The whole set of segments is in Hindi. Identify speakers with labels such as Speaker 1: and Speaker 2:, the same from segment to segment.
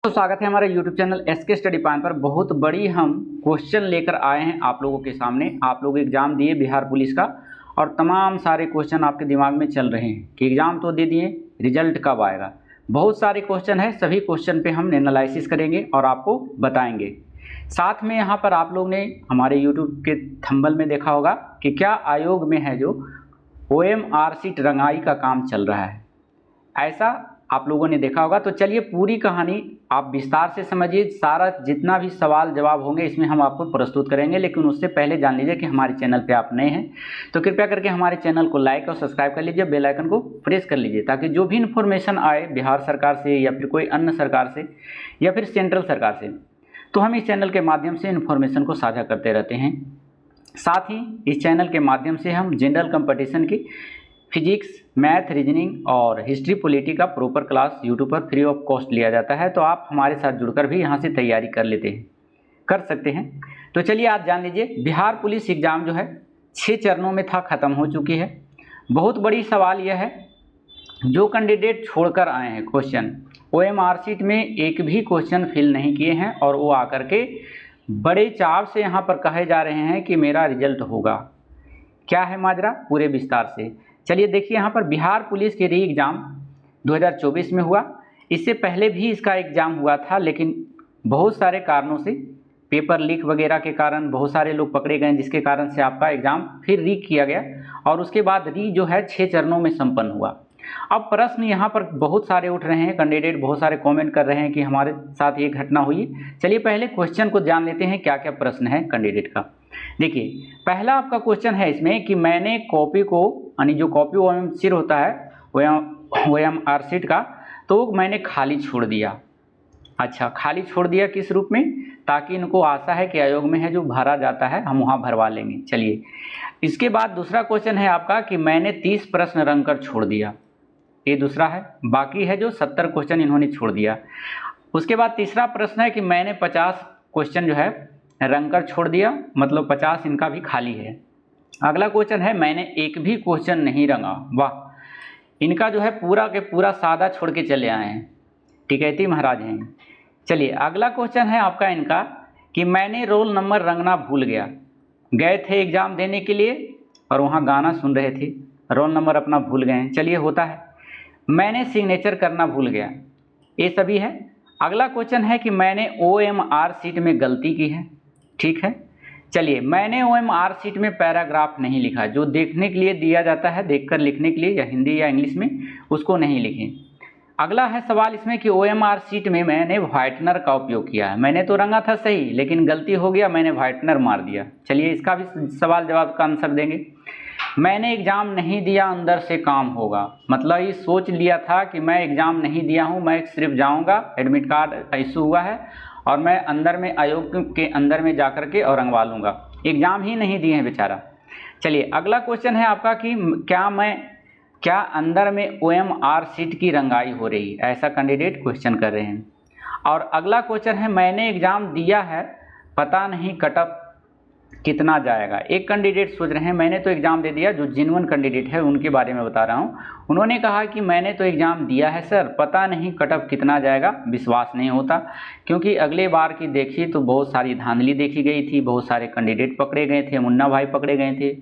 Speaker 1: तो स्वागत है हमारे YouTube channel SK study point पर। बहुत बड़ी हम क्वेश्चन लेकर आए हैं आप लोगों के सामने। आप लोग एग्जाम दिए बिहार पुलिस का और तमाम सारे क्वेश्चन आपके दिमाग में चल रहे हैं कि एग्जाम तो दे दिए, रिजल्ट कब आएगा। बहुत सारे क्वेश्चन है, सभी क्वेश्चन पे हम एनालिसिस करेंगे और आपको बताएंगे। साथ में यहाँ पर आप लोग ने हमारे YouTube के थंबनेल में देखा होगा कि क्या आयोग में है जो OMR शीट रंगाई का काम चल रहा है, ऐसा आप लोगों ने देखा होगा। तो चलिए पूरी कहानी आप विस्तार से समझिए। सारा जितना भी सवाल जवाब होंगे इसमें हम आपको प्रस्तुत करेंगे, लेकिन उससे पहले जान लीजिए कि हमारे चैनल पे आप नए हैं तो कृपया करके हमारे चैनल को लाइक और सब्सक्राइब कर लीजिए, बेल आइकन को प्रेस कर लीजिए, ताकि जो भी इन्फॉर्मेशन आए बिहार सरकार से या फिर कोई अन्य सरकार से या फिर सेंट्रल सरकार से, तो हम इस चैनल के माध्यम से इन्फॉर्मेशन को साझा करते रहते हैं। साथ ही इस चैनल के माध्यम से हम जनरल कंपटीशन की फिजिक्स, मैथ, रीजनिंग और हिस्ट्री, पॉलिटी का प्रॉपर क्लास यूट्यूब पर फ्री ऑफ कॉस्ट लिया जाता है। तो आप हमारे साथ जुड़कर भी यहाँ से तैयारी कर सकते हैं। तो चलिए आज जान लीजिए, बिहार पुलिस एग्ज़ाम जो है 6 चरणों में था, ख़त्म हो चुकी है। बहुत बड़ी सवाल यह है, जो कैंडिडेट छोड़कर आए हैं क्वेश्चन, OMR शीट में एक भी क्वेश्चन फिल नहीं किए हैं और वो आकर के बड़े चाव से यहाँ पर कहे जा रहे हैं कि मेरा रिजल्ट होगा। क्या है माजरा, पूरे विस्तार से चलिए देखिए। यहाँ पर बिहार पुलिस के री एग्ज़ाम 2024 में हुआ। इससे पहले भी इसका एग्ज़ाम हुआ था, लेकिन बहुत सारे कारणों से, पेपर लीक वगैरह के कारण बहुत सारे लोग पकड़े गए, जिसके कारण से आपका एग्ज़ाम फिर री किया गया और उसके बाद री जो है 6 चरणों में संपन्न हुआ। अब प्रश्न यहाँ पर बहुत सारे उठ रहे हैं, कैंडिडेट बहुत सारे कमेंट कर रहे हैं कि हमारे साथ ये घटना हुई। चलिए पहले क्वेश्चन को जान लेते हैं, क्या क्या प्रश्न है कैंडिडेट का। देखिए पहला आपका क्वेश्चन है इसमें कि मैंने कॉपी को, यानी जो कॉपी OMR होता है OMR शीट का, तो मैंने खाली छोड़ दिया। अच्छा, खाली छोड़ दिया किस रूप में? ताकि इनको आशा है कि आयोग में है जो भरा जाता है हम वहाँ भरवा लेंगे। चलिए इसके बाद दूसरा क्वेश्चन है आपका कि मैंने 30 प्रश्न रंग कर छोड़ दिया। ये दूसरा है, बाकी है जो 70 क्वेश्चन इन्होंने छोड़ दिया। उसके बाद तीसरा प्रश्न है कि मैंने 50 क्वेश्चन जो है रंग कर छोड़ दिया, मतलब 50 इनका भी खाली है। अगला क्वेश्चन है मैंने एक भी क्वेश्चन नहीं रंगा। वाह, इनका जो है पूरा के पूरा सादा छोड़ के चले आए हैं, टिकैती महाराज हैं। चलिए अगला क्वेश्चन है आपका इनका कि मैंने रोल नंबर रंगना भूल गया। गए थे एग्ज़ाम देने के लिए और वहाँ गाना सुन रहे थे, रोल नंबर अपना भूल गए। चलिए होता है। मैंने सिग्नेचर करना भूल गया, ये सभी है। अगला क्वेश्चन है कि मैंने OMR शीट में गलती की है। ठीक है, चलिए मैंने OMR शीट में पैराग्राफ नहीं लिखा, जो देखने के लिए दिया जाता है, देखकर लिखने के लिए, या हिंदी या इंग्लिश में, उसको नहीं लिखे। अगला है सवाल इसमें कि OMR शीट में मैंने व्हाइटनर का उपयोग किया है। मैंने तो रंगा था सही, लेकिन गलती हो गया, मैंने व्हाइटनर मार दिया। चलिए इसका भी सवाल जवाब का आंसर देंगे। मैंने एग्ज़ाम नहीं दिया, अंदर से काम होगा, मतलब ये सोच लिया था कि मैं एग्ज़ाम नहीं दिया हूँ, मैं सिर्फ जाऊँगा, एडमिट कार्ड इशू हुआ है और मैं अंदर में आयोग के अंदर में जाकर के और रंगवा लूँगा। एग्ज़ाम ही नहीं दिए हैं बेचारा। चलिए अगला क्वेश्चन है आपका कि क्या अंदर में OMR शीट की रंगाई हो रही है, ऐसा कैंडिडेट क्वेश्चन कर रहे हैं। और अगला क्वेश्चन है मैंने एग्ज़ाम दिया है, पता नहीं कटअप कितना जाएगा। एक कैंडिडेट सोच रहे हैं मैंने तो एग्ज़ाम दे दिया, जो जेन्युइन कैंडिडेट है उनके बारे में बता रहा हूँ। उन्होंने कहा कि मैंने तो एग्ज़ाम दिया है सर, पता नहीं कटअप कितना जाएगा। विश्वास नहीं होता, क्योंकि अगले बार की देखी तो बहुत सारी धांधली देखी गई थी, बहुत सारे कैंडिडेट पकड़े गए थे, मुन्ना भाई पकड़े गए थे।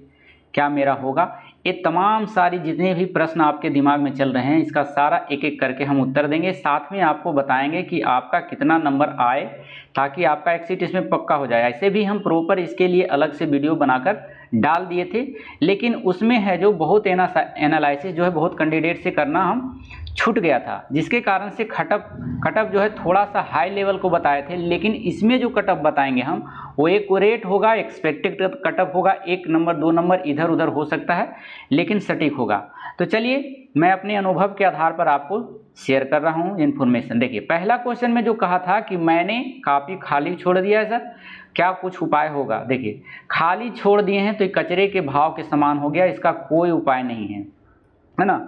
Speaker 1: क्या मेरा होगा? ये तमाम सारी जितने भी प्रश्न आपके दिमाग में चल रहे हैं, इसका सारा एक एक करके हम उत्तर देंगे। साथ में आपको बताएंगे कि आपका कितना नंबर आए, ताकि आपका एक्सिट इसमें पक्का हो जाए। ऐसे भी हम प्रॉपर इसके लिए अलग से वीडियो बनाकर डाल दिए थे, लेकिन उसमें है जो बहुत एनालिसिस जो है बहुत कैंडिडेट से करना हम छूट गया था, जिसके कारण से कटअप जो है थोड़ा सा हाई लेवल को बताए थे। लेकिन इसमें जो कटअप बताएंगे हम, वो एक्यूरेट होगा, एक्सपेक्टेड कटअप होगा। 1 नंबर 2 नंबर इधर उधर हो सकता है, लेकिन सटीक होगा। तो चलिए मैं अपने अनुभव के आधार पर आपको शेयर कर रहा हूँ इन्फॉर्मेशन। देखिए पहला क्वेश्चन में जो कहा था कि मैंने काफ़ी खाली छोड़ दिया है सर, क्या कुछ उपाय होगा? देखिए खाली छोड़ दिए हैं तो ये कचरे के भाव के समान हो गया, इसका कोई उपाय नहीं है ना।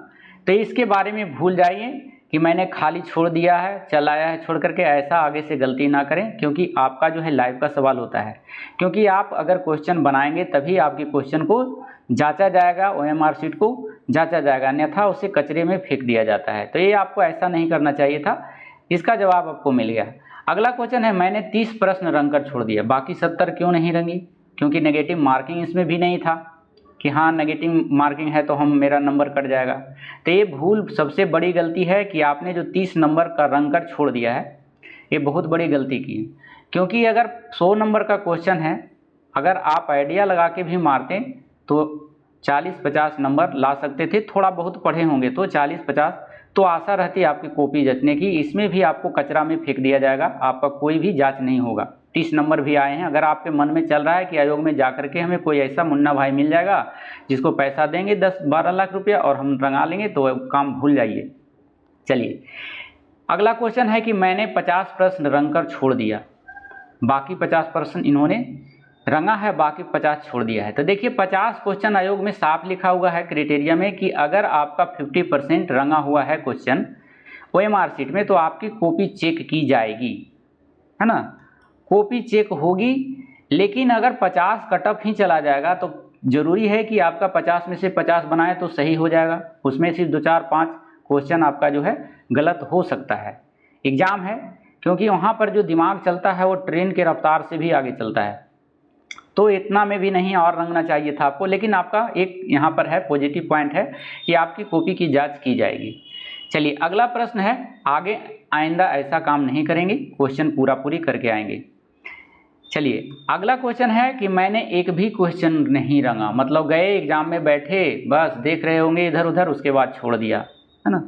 Speaker 1: तो इसके बारे में भूल जाइए कि मैंने खाली छोड़ दिया है, चलाया है छोड़ करके, ऐसा आगे से गलती ना करें, क्योंकि आपका जो है लाइव का सवाल होता है। क्योंकि आप अगर क्वेश्चन बनाएंगे तभी आपके क्वेश्चन को जांचा जाएगा, OMR शीट को जांचा जाएगा, अन्यथा उसे कचरे में फेंक दिया जाता है। तो ये आपको ऐसा नहीं करना चाहिए था। इसका जवाब आपको मिल गया। अगला क्वेश्चन है, मैंने 30 प्रश्न रंग कर छोड़ दिया, बाकी 70 क्यों नहीं रंगी? क्योंकि नेगेटिव मार्किंग इसमें भी नहीं था कि हाँ नेगेटिव मार्किंग है तो मेरा नंबर कट जाएगा। तो ये भूल, सबसे बड़ी गलती है कि आपने जो 30 नंबर का रंग कर छोड़ दिया है, ये बहुत बड़ी गलती की है। क्योंकि अगर 100 नंबर का क्वेश्चन है, अगर आप आइडिया लगा के भी मारते तो 40-50 नंबर ला सकते थे, थोड़ा बहुत पढ़े होंगे तो 40-50, तो आशा रहती है आपकी कॉपी जचने की। इसमें भी आपको कचरा में फेंक दिया जाएगा, आपका कोई भी जांच नहीं होगा। 30 नंबर भी आए हैं, अगर आपके मन में चल रहा है कि आयोग में जा करके हमें कोई ऐसा मुन्ना भाई मिल जाएगा जिसको पैसा देंगे 10-12 लाख रुपया और हम रंगा लेंगे, तो काम भूल जाइए। चलिए अगला क्वेश्चन है कि मैंने 50 प्रश्न रंग कर छोड़ दिया, बाकी 50 प्रश्न इन्होंने रंगा है, बाकी 50 छोड़ दिया है। तो देखिए 50 क्वेश्चन आयोग में साफ लिखा हुआ है क्राइटेरिया में कि अगर आपका 50% रंगा हुआ है क्वेश्चन OMR शीट में तो आपकी कॉपी चेक की जाएगी, है ना, कॉपी चेक होगी। लेकिन अगर 50 कटअप ही चला जाएगा तो जरूरी है कि आपका 50 में से 50 बनाए तो सही हो जाएगा, उसमें सिर्फ 2-4-5 क्वेश्चन आपका जो है गलत हो सकता है। एग्जाम है, क्योंकि वहाँ पर जो दिमाग चलता है वो ट्रेन के रफ्तार से भी आगे चलता है, तो इतना में भी नहीं और रंगना चाहिए था आपको। लेकिन आपका एक यहाँ पर है पॉजिटिव पॉइंट है कि आपकी कॉपी की जांच की जाएगी। चलिए अगला प्रश्न है, आगे आइंदा ऐसा काम नहीं करेंगे, क्वेश्चन पूरी करके आएंगे। चलिए अगला क्वेश्चन है कि मैंने एक भी क्वेश्चन नहीं रंगा, मतलब गए एग्जाम में बैठे बस देख रहे होंगे इधर उधर, उसके बाद छोड़ दिया, है ना।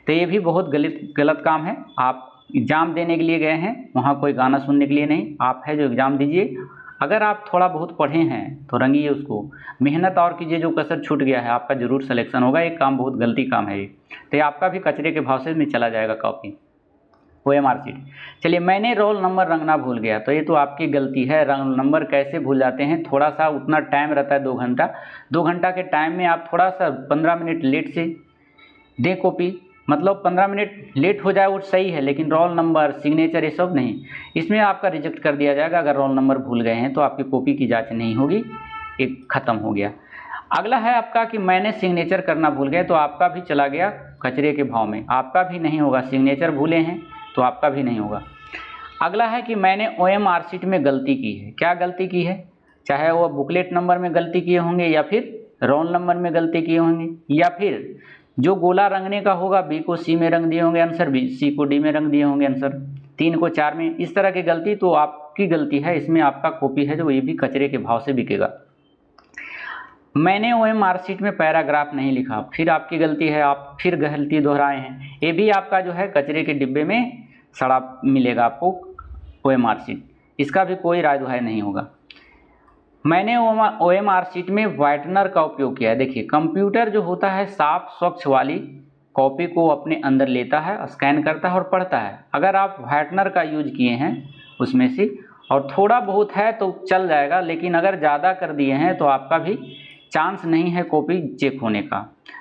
Speaker 1: तो ये भी बहुत गलत काम है। आप एग्ज़ाम देने के लिए गए हैं, वहाँ कोई गाना सुनने के लिए नहीं, आप है जो एग्ज़ाम दीजिए। अगर आप थोड़ा बहुत पढ़े हैं तो रंगिए उसको, मेहनत और कीजिए, जो कसर छूट गया है आपका जरूर सिलेक्शन होगा। एक काम बहुत गलती काम है ये, तो ये आपका भी कचरे के भाव से में चला जाएगा कॉपी OMR शीट। चलिए मैंने रोल नंबर रंगना भूल गया, तो ये तो आपकी गलती है। रोल नंबर कैसे भूल जाते हैं, थोड़ा सा उतना टाइम रहता है 2 घंटा, 2 घंटा के टाइम में आप थोड़ा सा 15 मिनट लेट से दें कॉपी, मतलब 15 मिनट लेट हो जाए वो सही है, लेकिन रोल नंबर सिग्नेचर ये सब नहीं, इसमें आपका रिजेक्ट कर दिया जाएगा। अगर रोल नंबर भूल गए हैं तो आपकी कॉपी की जांच नहीं होगी, एक खत्म हो गया। अगला है आपका कि मैंने सिग्नेचर करना भूल गए, तो आपका भी चला गया कचरे के भाव में, आपका भी नहीं होगा। सिग्नेचर भूले हैं तो आपका भी नहीं होगा। अगला है कि मैंने OMR शीट में गलती की है। क्या गलती की है, चाहे वो बुकलेट नंबर में गलती किए होंगे या फिर रोल नंबर में गलती किए होंगे, या फिर जो गोला रंगने का होगा B को C में रंग दिए होंगे आंसर, C को D में रंग दिए होंगे आंसर, 3 को 4 में, इस तरह की गलती तो आपकी गलती है। इसमें आपका कॉपी है जो ये भी कचरे के भाव से बिकेगा। मैंने OMR शीट में पैराग्राफ नहीं लिखा, फिर आपकी गलती है, आप फिर गलती दोहराए हैं, ये भी आपका जो है कचरे के डिब्बे में सड़ा मिलेगा आपको OMR शीट, इसका भी कोई राय दुहाई नहीं होगा। मैंने OMR शीट में व्हाइटनर का उपयोग किया है। देखिए कंप्यूटर जो होता है साफ स्वच्छ वाली कॉपी को अपने अंदर लेता है, स्कैन करता है और पढ़ता है। अगर आप व्हाइटनर का यूज किए हैं उसमें से, और थोड़ा बहुत है तो चल जाएगा, लेकिन अगर ज़्यादा कर दिए हैं तो आपका भी चांस नहीं है कॉपी चेक होने का।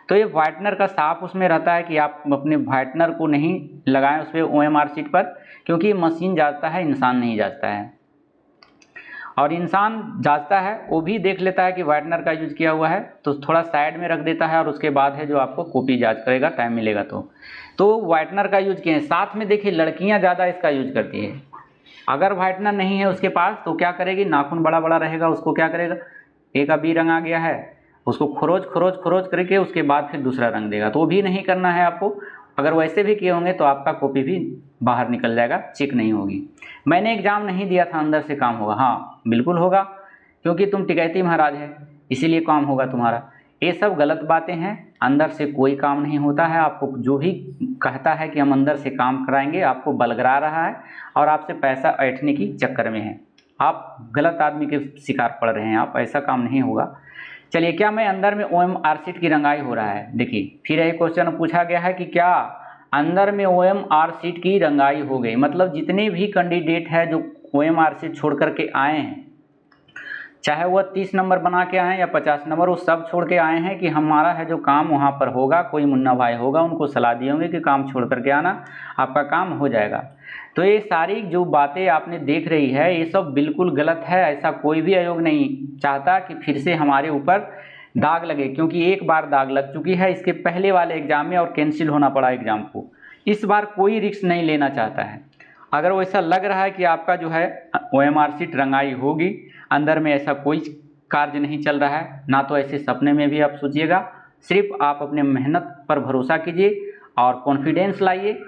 Speaker 1: तो ये व्हाइटनर का साफ उसमें रहता है कि आप अपने व्हाइटनर को नहीं लगाएं उस पर OMR शीट पर, क्योंकि मशीन जांचता है, इंसान नहीं जांचता है। और इंसान जांचता है वो भी देख लेता है कि व्हाइटनर का यूज किया हुआ है, तो थोड़ा साइड में रख देता है और उसके बाद है जो आपको कॉपी जांच करेगा, टाइम मिलेगा तो व्हाइटनर का यूज किए। साथ में देखिए लड़कियां ज़्यादा इसका यूज करती है। अगर व्हाइटनर नहीं है उसके पास तो क्या करेगी, नाखून बड़ा बड़ा रहेगा, उसको क्या करेगा, एक अभी रंग आ गया है उसको खरोच करके उसके बाद फिर दूसरा रंग देगा, तो वो भी नहीं करना है आपको। अगर वैसे भी किए होंगे तो आपका कॉपी भी बाहर निकल जाएगा, चेक नहीं होगी। मैंने एग्जाम नहीं दिया था, अंदर से काम होगा, हाँ बिल्कुल होगा, क्योंकि तुम टिकैती महाराज है इसीलिए काम होगा तुम्हारा। ये सब गलत बातें हैं, अंदर से कोई काम नहीं होता है। आपको जो भी कहता है कि हम अंदर से काम कराएंगे, आपको बलगरा रहा है और आपसे पैसा ऐंठने की चक्कर में है। आप गलत आदमी के शिकार पड़ रहे हैं, आप ऐसा काम नहीं होगा। चलिए क्या मैं अंदर में OMR शीट की रंगाई हो रहा है, देखिए फिर यही क्वेश्चन पूछा गया है कि क्या अंदर में OMR शीट की रंगाई हो गई, मतलब जितने भी कैंडिडेट है जो OMR शीट छोड़ करके आए हैं, चाहे वह 30 नंबर बना के आए या 50 नंबर, वो सब छोड़ के आए हैं कि हमारा है जो काम वहाँ पर होगा, कोई मुन्ना भाई होगा उनको सलाह दिए होंगे कि काम छोड़ करके आना, आपका काम हो जाएगा। तो ये सारी जो बातें आपने देख रही है ये सब बिल्कुल गलत है। ऐसा कोई भी आयोग नहीं चाहता कि फिर से हमारे ऊपर दाग लगे, क्योंकि एक बार दाग लग चुकी है इसके पहले वाले एग्जाम में और कैंसिल होना पड़ा एग्जाम को, इस बार कोई रिस्क नहीं लेना चाहता है। अगर वैसा लग रहा है कि आपका जो है OMR शीट रंगाई होगी, अंदर में ऐसा कोई कार्य नहीं चल रहा है, ना तो ऐसे सपने में भी आप सोचिएगा। सिर्फ आप अपने मेहनत पर भरोसा कीजिए और कॉन्फिडेंस लाइए,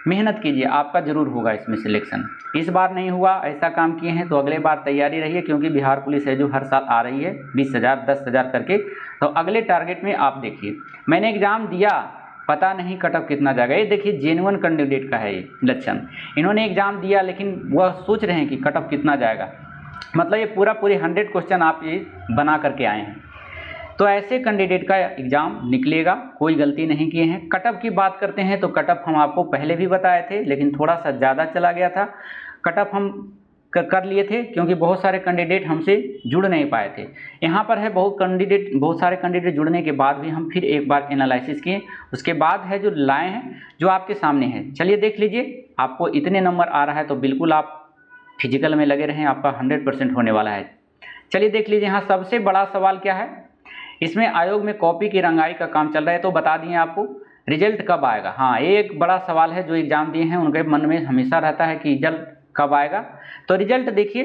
Speaker 1: मेहनत कीजिए, आपका ज़रूर होगा इसमें सिलेक्शन। इस बार नहीं हुआ, ऐसा काम किए हैं तो अगले बार तैयारी रहिए, क्योंकि बिहार पुलिस है जो हर साल आ रही है 20,000 10,000 करके। तो अगले टारगेट में आप देखिए, मैंने एग्ज़ाम दिया, पता नहीं कटअप कितना जाएगा। ये देखिए जेन्युइन कैंडिडेट का है ये लक्षण। इन्होंने एग्ज़ाम दिया लेकिन वह सोच रहे हैं कि कटअप कितना जाएगा, मतलब ये पूरे 100 क्वेश्चन आप ये बना करके आए हैं। तो ऐसे कैंडिडेट का एग्ज़ाम निकलेगा, कोई गलती नहीं किए हैं। कटअप की बात करते हैं तो कटअप हम आपको पहले भी बताए थे, लेकिन थोड़ा सा ज़्यादा चला गया था। कटअप हम कर लिए थे क्योंकि बहुत सारे कैंडिडेट हमसे जुड़ नहीं पाए थे। यहाँ पर है बहुत सारे कैंडिडेट जुड़ने के बाद भी हम फिर एक बार एनालिसिस किए, उसके बाद है जो लाए हैं, जो आपके सामने है। चलिए देख लीजिए, आपको इतने नंबर आ रहा है तो बिल्कुल आप फिजिकल में लगे रहें, आपका 100% होने वाला है। चलिए देख लीजिए, यहाँ सबसे बड़ा सवाल क्या है, इसमें आयोग में कॉपी की रंगाई का काम चल रहा है। तो बता दिए आपको रिजल्ट कब आएगा। हाँ, एक बड़ा सवाल है, जो एग्ज़ाम दिए हैं उनके मन में हमेशा रहता है कि रिजल्ट कब आएगा। तो रिजल्ट देखिए,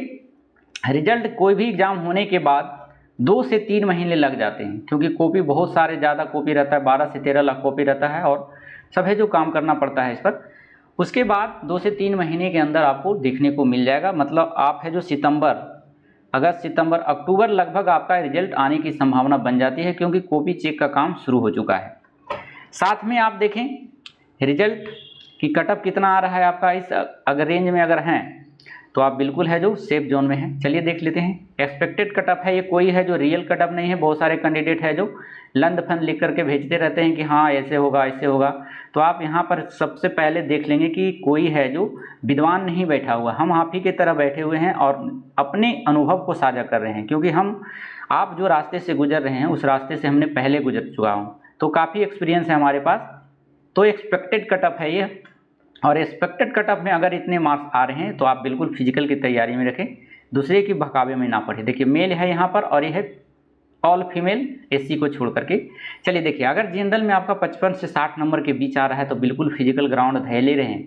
Speaker 1: रिजल्ट कोई भी एग्ज़ाम होने के बाद 2 से 3 महीने लग जाते हैं, क्योंकि कॉपी बहुत सारे ज़्यादा कॉपी रहता है, 12 से 13 लाख कॉपी रहता है और सब है जो काम करना पड़ता है इस पर। उसके बाद 2 से 3 महीने के अंदर आपको देखने को मिल जाएगा। मतलब आप है जो अगस्त सितंबर अक्टूबर लगभग आपका रिजल्ट आने की संभावना बन जाती है, क्योंकि कॉपी चेक का काम शुरू हो चुका है। साथ में आप देखें रिजल्ट की कटअप कितना आ रहा है आपका, इस अगर रेंज में अगर हैं तो आप बिल्कुल है जो सेफ जोन में हैं। चलिए देख लेते हैं, एक्सपेक्टेड कटअप है, ये कोई है जो रियल कटअप नहीं है। बहुत सारे कैंडिडेट है जो लंद फंद लिख करके भेजते रहते हैं कि हाँ ऐसे होगा ऐसे होगा। तो आप यहाँ पर सबसे पहले देख लेंगे कि कोई है जो विद्वान नहीं बैठा हुआ, हम आप ही की तरह बैठे हुए हैं और अपने अनुभव को साझा कर रहे हैं, क्योंकि आप जो रास्ते से गुजर रहे हैं उस रास्ते से हमने पहले गुजर चुका हूँ, तो काफ़ी एक्सपीरियंस है हमारे पास। तो एक्सपेक्टेड कटअप है ये, और एक्सपेक्टेड कटअप में अगर इतने मार्क्स आ रहे हैं तो आप बिल्कुल फिजिकल की तैयारी में रखें, दूसरे की बहकावे में ना पड़े। देखिए मेल है यहाँ पर और ये है ऑल फीमेल SC को छोड़ करके। चलिए देखिए, अगर जनरल में आपका 55 से 60 नंबर के बीच आ रहा है तो बिल्कुल फिजिकल ग्राउंड धैले रहें,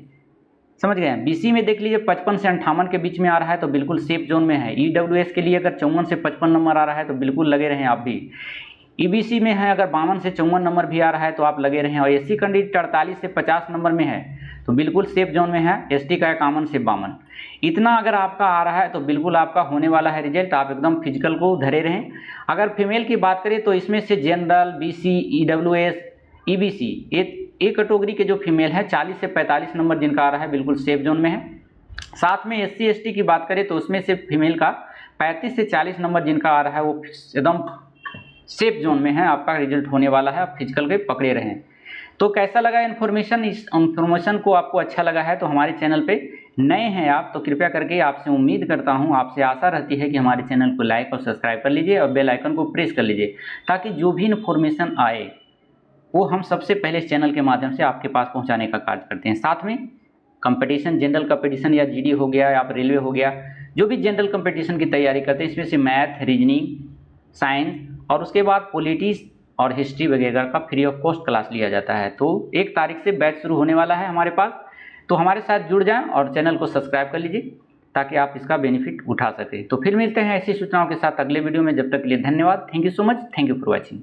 Speaker 1: समझ गए। BC में देख लीजिए 55 से 58 के बीच में आ रहा है तो बिल्कुल सेफ जोन में है। EWS के लिए अगर 54 से 55 नंबर आ रहा है तो बिल्कुल लगे रहें आप भी। EBC में है अगर 52 से 54 नंबर भी आ रहा है तो आप लगे रहें। और SC कैंडिडेट 48 से 50 नंबर में है तो बिल्कुल सेफ जोन में है। ST का 51 से 52, इतना अगर आपका आ रहा है तो बिल्कुल आपका होने वाला है रिजल्ट। आप एकदम फिजिकल को धरे रहें। अगर फीमेल की बात करें तो इसमें से जनरल, BC, EWS, EBC एक कैटेगरी के जो फीमेल है 40 से 45 नंबर जिनका आ रहा है बिल्कुल सेफ जोन में है। साथ में SC ST की बात करें तो उसमें से फीमेल का 35 से 40 नंबर जिनका आ रहा है वो एकदम सेफ जोन में है, आपका रिजल्ट होने वाला है। आप फिजिकल के पकड़े रहें। तो कैसा लगा इन्फॉर्मेशन? इस इन्फॉर्मेशन को आपको अच्छा लगा है तो हमारे चैनल पे नए हैं आप तो कृपया करके आपसे उम्मीद करता हूं, आपसे आशा रहती है कि हमारे चैनल को लाइक और सब्सक्राइब कर लीजिए और बेल आइकन को प्रेस कर लीजिए, ताकि जो भी इन्फॉर्मेशन आए वो हम सबसे पहले इस चैनल के माध्यम से आपके पास पहुँचाने का कार्य करते हैं। साथ में कंपटीशन, जनरल कंपटीशन या GD हो गया या आप रेलवे हो गया, जो भी जनरल कंपटीशन की तैयारी करते हैं इसमें से मैथ, रीजनिंग, साइंस और उसके बाद पॉलिटिक्स और हिस्ट्री वगैरह का फ्री ऑफ कॉस्ट क्लास लिया जाता है। तो 1 तारीख से बैच शुरू होने वाला है हमारे पास, तो हमारे साथ जुड़ जाएं और चैनल को सब्सक्राइब कर लीजिए ताकि आप इसका बेनिफिट उठा सकें। तो फिर मिलते हैं ऐसी सूचनाओं के साथ अगले वीडियो में। जब तक के लिए धन्यवाद। Thank you so much. Thank you for watching.